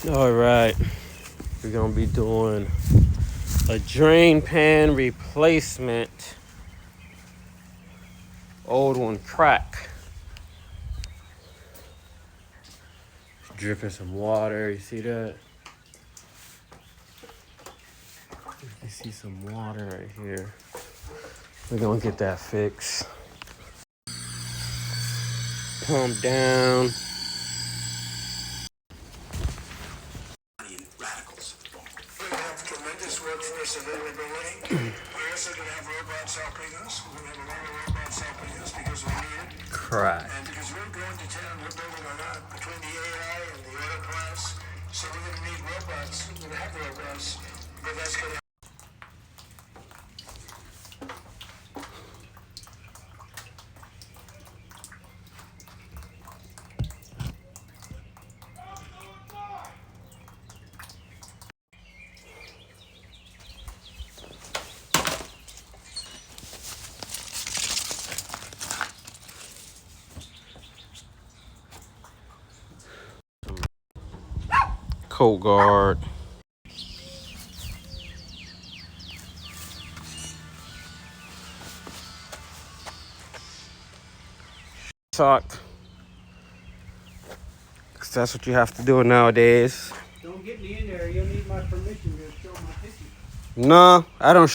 All right, we're gonna be doing a drain pan replacement. Old one crack. Dripping some water. You see that? You see some water right here. We're gonna get that fixed. Pump down. Radicals. We're gonna have tremendous workforce availability. We're also gonna have robots helping us. We're gonna have a lot of robots helping us because we need it. Crack. And because we're going to town, we're building a lot between the AI and the auto class. So we're gonna need robots. We're gonna have robots, but that's gonna Coat guard. Sock. 'Cause that's what you have to do nowadays. Don't get me in there. You'll need my permission to show my pictures. No, I don't